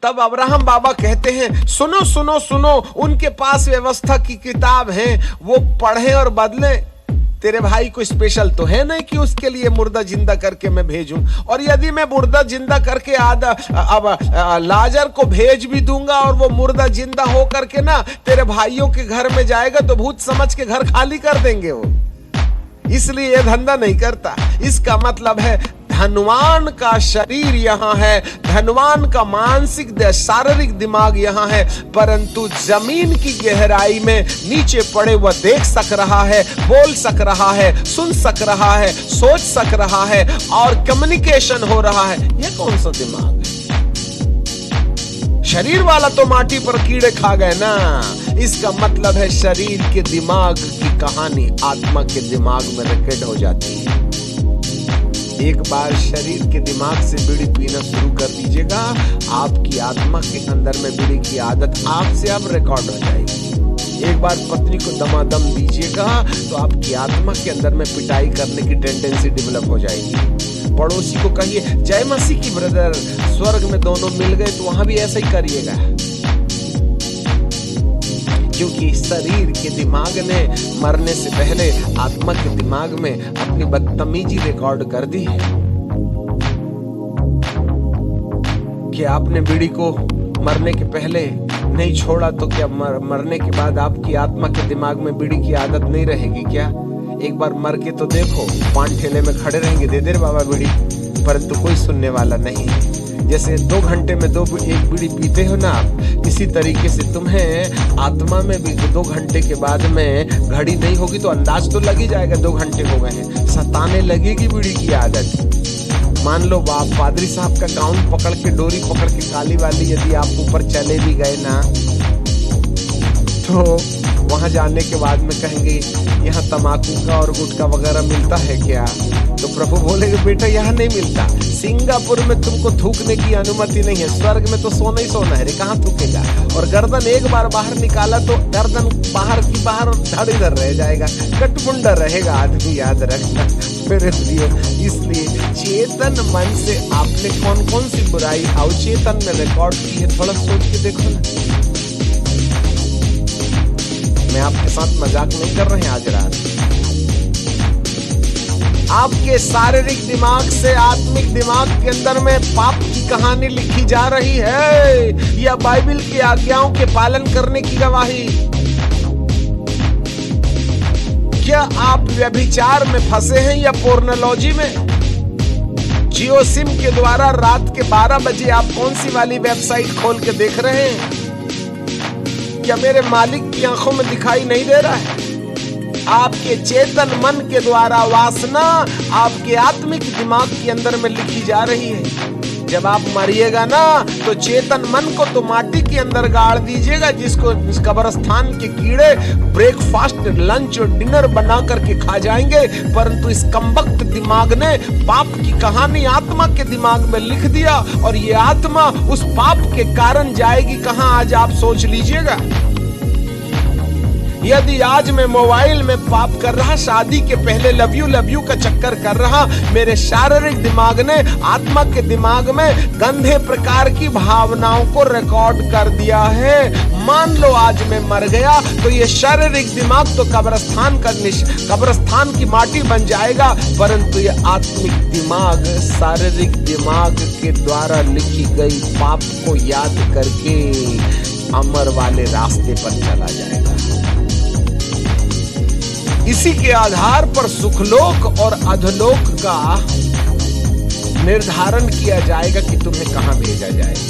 तब अब्राहम बाबा कहते हैं, सुनो सुनो सुनो, उनके पास व्यवस्था की किताब है, वो पढ़े और बदले। तेरे भाई को स्पेशल तो है नहीं कि उसके लिए मुर्दा जिंदा करके मैं भेजूं। और यदि मैं मुर्दा जिंदा करके लाजर को भेज भी दूंगा और वो मुर्दा जिंदा हो करके ना तेरे भाइयों के घर में जाएगा तो भूत समझ के घर खाली कर देंगे वो, इसलिए ये धंधा नहीं करता। इसका मतलब है धनवान का शरीर यहाँ है, धनवान का मानसिक शारीरिक दिमाग यहाँ है, परंतु जमीन की गहराई में नीचे पड़े वह देख सक रहा है, बोल सक रहा है, सुन सक रहा है, सोच सक रहा है और कम्युनिकेशन हो रहा है। यह कौन सा दिमाग है? शरीर वाला तो माटी पर कीड़े खा गए ना। इसका मतलब है शरीर के दिमाग की कहानी आत्मा के दिमाग में रिकॉर्ड हो जाती है। एक बार शरीर के दिमाग से बीड़ी पीना शुरू कर दीजिएगा, आपकी आत्मा के अंदर में बीड़ी की आदत आपसे अब रिकॉर्ड हो जाएगी। एक बार पत्नी को दमादम दीजिएगा तो आपकी आत्मा के अंदर में पिटाई करने की टेंडेंसी डेवलप हो जाएगी। पड़ोसी को कहिए जय मसीह की ब्रदर, स्वर्ग में दोनों मिल गए, तो वहां भी ऐसा ही करिएगा, क्योंकि शरीर के दिमाग ने मरने से पहले आत्मा के दिमाग में अपनी बदतमीजी रिकॉर्ड कर दी है कि आपने बीड़ी को मरने के पहले नहीं छोड़ा तो क्या मरने के बाद आपकी आत्मा के दिमाग में बीड़ी की आदत नहीं रहेगी क्या? एक बार मर के तो देखो, पान ठेले में खड़े रहेंगे, दे दे बाबा बीड़ी, परंतु कोई सुनने वाला नहीं है। जैसे 2 घंटे में एक बीड़ी पीते हो ना आप, इसी तरीके से तुम्हें आत्मा में भी 2 घंटे के बाद में घड़ी नहीं होगी तो अंदाज तो लग ही जाएगा 2 घंटे हो गए हैं, सताने लगेगी बीड़ी की आदत। मान लो आप पादरी साहब का गाउन पकड़ के, डोरी पकड़ के काली वाली यदि आप ऊपर चले भी गए ना, तो वहां जाने के बाद में कहेंगे यहाँ तम्बाकू का और गुटखा वगैरह मिलता है क्या? तो प्रभु बोलेंगे बेटा यहाँ नहीं मिलता, सिंगापुर में तुमको थूकने की अनुमति नहीं है, स्वर्ग में तो सोना ही सोना है रे, कहाँ थूकेगा? और गर्दन एक बार बाहर निकाला तो गर्दन बाहर की बाहर धड़ इधर रह जाएगा, कटमुंडा रहेगा आदमी, याद रखना मेरे प्रियो। इसलिए चेतन मन से आपने कौन कौन सी बुराई अवचेतन में रिकॉर्ड की है, थोड़ा सोच के देखो ना। मैं आपके साथ मजाक नहीं कर रहे हैं आज रात। आपके शारीरिक दिमाग से आत्मिक दिमाग के अंदर में पाप की कहानी लिखी जा रही है, या बाइबल की आज्ञाओं के पालन करने की गवाही। क्या आप व्यभिचार में फंसे हैं या पोर्नोलॉजी में? जियो सिम के द्वारा रात के 12 बजे आप कौन सी वाली वेबसाइट खोल के देख रहे हैं? क्या मेरे मालिक की आंखों में दिखाई नहीं दे रहा है? आपके चेतन मन के द्वारा वासना आपके आत्मिक दिमाग के अंदर में लिखी जा रही है। जब आप मरिएगा ना तो चेतन मन को तो माटी के अंदर गाड़ दीजिएगा, जिसको कब्रिस्तान के कीड़े ब्रेकफास्ट, लंच और डिनर बना करके खा जाएंगे, परंतु इस कमबख्त दिमाग ने पाप की कहानी आत्मा के दिमाग में लिख दिया, और ये आत्मा उस पाप के कारण जाएगी कहां, आज आप सोच लीजिएगा। यदि आज मैं मोबाइल में पाप कर रहा, शादी के पहले लव यू का चक्कर कर रहा, मेरे शारीरिक दिमाग ने आत्मा के दिमाग में गंदे प्रकार की भावनाओं को रिकॉर्ड कर दिया है। मान लो आज मैं मर गया तो ये शारीरिक दिमाग तो कब्रिस्तान की माटी बन जाएगा, परंतु ये आत्मिक दिमाग शारीरिक दिमाग के द्वारा लिखी गई पाप को याद करके अमर वाले रास्ते पर चला जाएगा। इसी के आधार पर सुखलोक और अधलोक का निर्धारण किया जाएगा कि तुम्हें कहां भेजा जाएगा।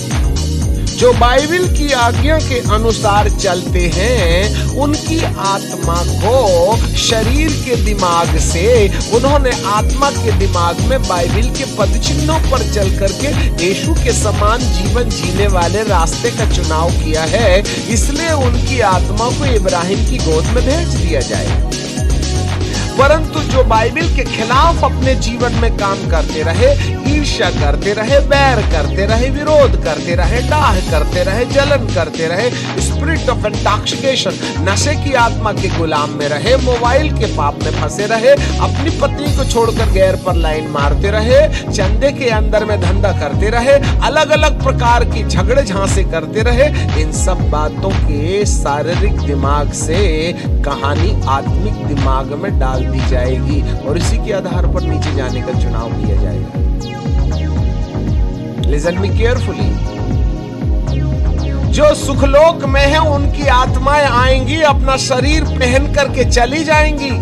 जो बाइबल की आज्ञा के अनुसार चलते हैं उनकी आत्मा को शरीर के दिमाग से, उन्होंने आत्मा के दिमाग में बाइबल के पद चिन्हों पर चल करके यीशु के समान जीवन जीने वाले रास्ते का चुनाव किया है, इसलिए उनकी आत्मा को इब्राहिम की गोद में भेज दिया जाए। परंतु जो बाइबल के खिलाफ अपने जीवन में काम करते रहे, ईर्ष्या करते रहे, बैर करते रहे, विरोध करते रहे, डाह करते रहे, जलन करते रहे, स्पिरिट ऑफ इंटॉक्सिकेशन, नशे की आत्मा के गुलाम में रहे, मोबाइल के पाप में फंसे रहे, अपनी पत्नी को छोड़कर गैर पर लाइन मारते रहे, चंदे के अंदर में धंधा करते रहे, अलग अलग प्रकार की झगड़े झांसे करते रहे, इन सब बातों के शारीरिक दिमाग से कहानी आत्मिक दिमाग में डाल दी जाएगी और इसी के आधार पर नीचे जाने का चुनाव किया जाएगा। Listen me carefully. जो सुखलोक में है उनकी आत्माएं आएंगी, अपना शरीर पहन करके चली जाएंगी।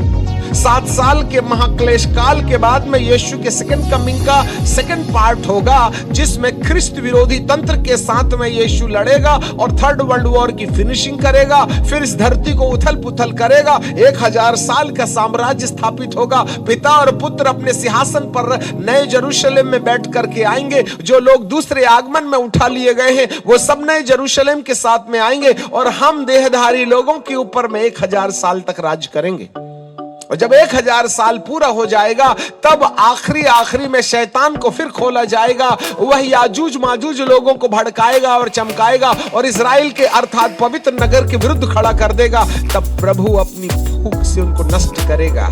7 साल के महाक्लेश काल के बाद में यीशु के सेकंड कमिंग का सेकंड पार्ट होगा, जिसमें ख्रिस्त विरोधी तंत्र के साथ में यीशु लड़ेगा और थर्ड वर्ल्ड वॉर की फिनिशिंग करेगा, फिर इस धरती को उथल पुथल करेगा, 1000 साल का साम्राज्य स्थापित होगा। पिता और पुत्र अपने सिंहासन पर नए यरूशलेम में बैठ करके आएंगे। जो लोग दूसरे आगमन में उठा लिए गए हैं वो सब नए यरूशलेम के साथ में आएंगे और हम देहधारी लोगों के ऊपर में 1000 साल तक राज करेंगे। और जब 1000 साल पूरा हो जाएगा तब आखिरी में शैतान को फिर खोला जाएगा। वह याजूज माजूज लोगों को भड़काएगा और चमकाएगा और इजराइल के अर्थात पवित्र नगर के विरुद्ध खड़ा कर देगा। तब प्रभु अपनी फूंक से उनको नष्ट करेगा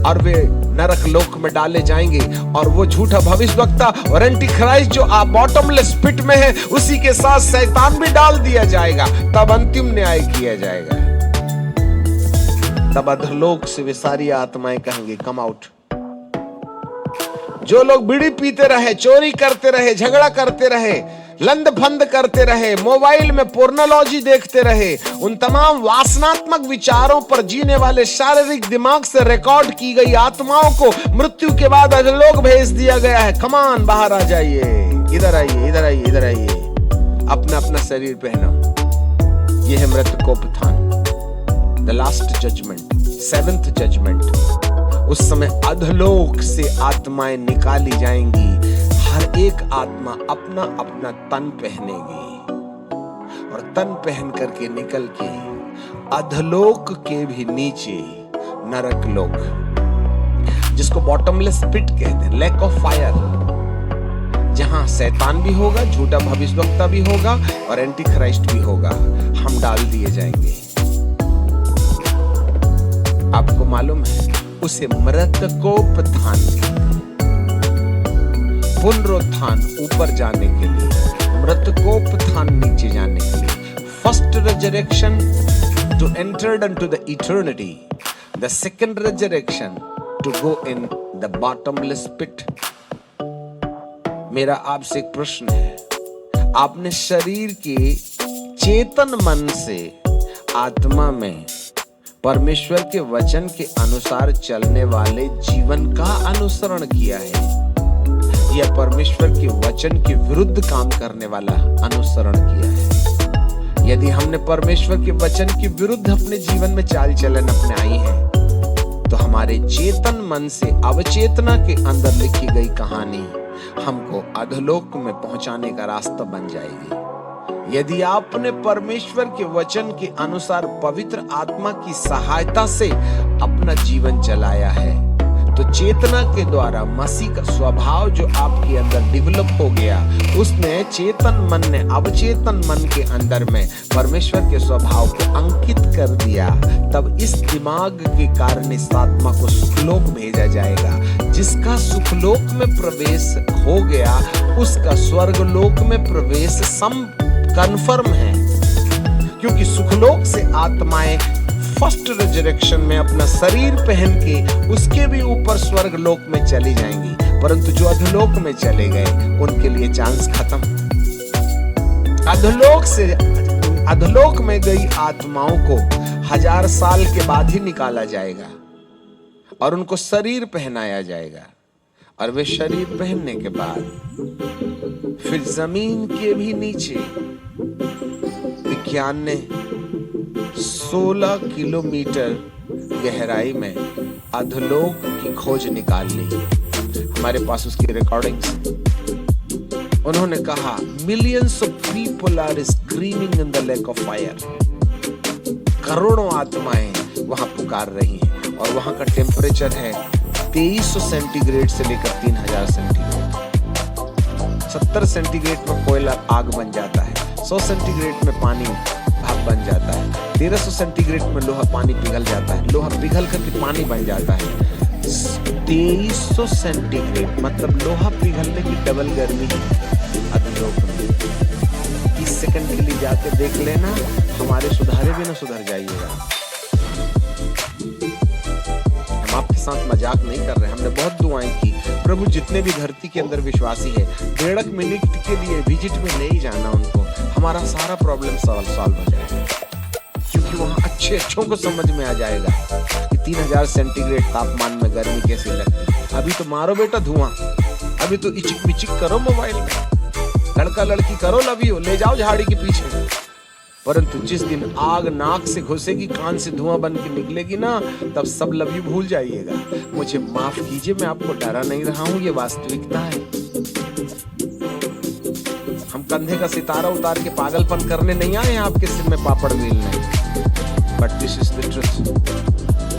और वे नरक लोक में डाले जाएंगे। और वो झूठा भविष्यवक्ता और एंटी क्राइस्ट जो बॉटमलेस पिट में है उसी के साथ शैतान भी डाल दिया जाएगा। तब अंतिम न्याय किया जाएगा। तब अधोलोक से वे सारी आत्माएं कहेंगे कम आउट। जो लोग बीड़ी पीते रहे, चोरी करते रहे, झगड़ा करते रहे, लंद फंद करते रहे, मोबाइल में पोर्नोलॉजी देखते रहे, उन तमाम वासनात्मक विचारों पर जीने वाले शारीरिक दिमाग से रिकॉर्ड की गई आत्माओं को मृत्यु के बाद अधोलोक भेज दिया गया है। कमान बाहर आ जाइए, इधर आइए, इधर आइए, इधर आइए, अपना अपना शरीर पहनो। यह है मृतकोपत्थान, the last judgment, 7th judgment. उस समय अधोलोक से आत्माएं निकाली जाएंगी। हर एक आत्मा अपना अपना तन पहनेगी और तन पहन करके निकल के अधोलोक के भी नीचे नरक लोक, जिसको बॉटमलेस पिट कहते हैं, लेक ऑफ फायर, जहां शैतान भी होगा, झूठा भविष्यवक्ता भी होगा और एंटी क्राइस्ट भी होगा, हम डाल दिए जाएंगे। आपको मालूम है उसे मृतकोपत्थान, पुनरुत्थान ऊपर जाने के लिए, मृतकोपत्थान नीचे जाने के लिए। First resurrection to enter into the eternity, the second resurrection to go in the bottomless pit. मेरा आपसे एक प्रश्न है, आपने शरीर के चेतन मन से आत्मा में परमेश्वर के वचन के अनुसार चलने वाले जीवन का अनुसरण किया है या परमेश्वर के वचन के विरुद्ध काम करने वाला अनुसरण किया है? यदि हमने परमेश्वर के वचन के विरुद्ध अपने जीवन में चाल चलन अपनाई है तो हमारे चेतन मन से अवचेतना के अंदर लिखी गई कहानी हमको अधोलोक में पहुंचाने का रास्ता बन जाएगी। यदि आपने परमेश्वर के वचन के अनुसार पवित्र आत्मा की सहायता से अपना जीवन चलाया है तो चेतना के द्वारा मसीह का स्वभाव जो आपके अंदर डेवलप हो गया, उसने चेतन मन ने अवचेतन मन के अंदर में परमेश्वर के स्वभाव को अंकित कर दिया। तब इस दिमाग के कारण इस आत्मा को सुखलोक भेजा जाएगा। जिसका सुखलोक में प्रवेश हो गया उसका स्वर्गलोक में प्रवेश कन्फर्म है, क्योंकि सुखलोक से आत्माएं फर्स्ट रिजरेक्शन में अपना शरीर पहन के उसके भी ऊपर स्वर्ग लोक में चली जाएंगी। परंतु जो अधोलोक में चले गए उनके लिए चांस खत्म। अधोलोक में गई आत्माओं को 1000 साल के बाद ही निकाला जाएगा और उनको शरीर पहनाया जाएगा। और वे शरीर पहनने के बाद फिर जमीन के भी नीचे विज्ञान ने 16 किलोमीटर गहराई में अधोलोक की खोज निकाल ली। हमारे पास उसकी रिकॉर्डिंग्स। उन्होंने कहा millions of people are screaming in the lake of fire. करोड़ों आत्माएं वहां पुकार रही हैं और वहाँ का टेम्परेचर है 2300 सेंटीग्रेड से लेकर 3000 सेंटीग्रेड। 70 सेंटीग्रेड में कोयला आग बन जाता है, 100 सेंटीग्रेड में पानी भाप बन जाता है, 1300 सेंटीग्रेड में लोहा पानी पिघल जाता है, लोहा पिघल करके पानी बन जाता है। 2300 सेंटीग्रेड मतलब लोहा पिघलने की डबल गर्मी अधोलोक में। 20 सेकंड के लिए जाके देख लेना, हमारे सुधारे भी ना सुधर जाइएगा। हम आपके साथ मजाक नहीं कर रहे, हमने बहुत दुआएं की, प्रभु जितने भी धरती के अंदर विश्वासी है 1.5 मिनट के लिए विजिट में ले ही जाना उनको, हमारा सारा प्रॉब्लम सॉल्व हो जाएगा। क्योंकि वहाँ अच्छों को समझ में आ जाएगा कि 3000 सेंटीग्रेड तापमान में गर्मी कैसी लगती है। अभी तो मारो बेटा धुआं, अभी तो इचिक मिचिक करो मोबाइल में, लड़का लड़की करो लवियो, ले जाओ झाड़ी के पीछे। परंतु जिस दिन आग नाक से घुसेगी, कान से धुआं बन के निकलेगी ना, तब सब लवियो भूल जाइएगा। मुझे माफ कीजिए, मैं आपको डरा नहीं रहा हूं, ये वास्तविकता है। हम कंधे का सितारा उतार के पागलपन करने नहीं आए हैं आपके सिर में पापड़ बेलने, but this is the truth.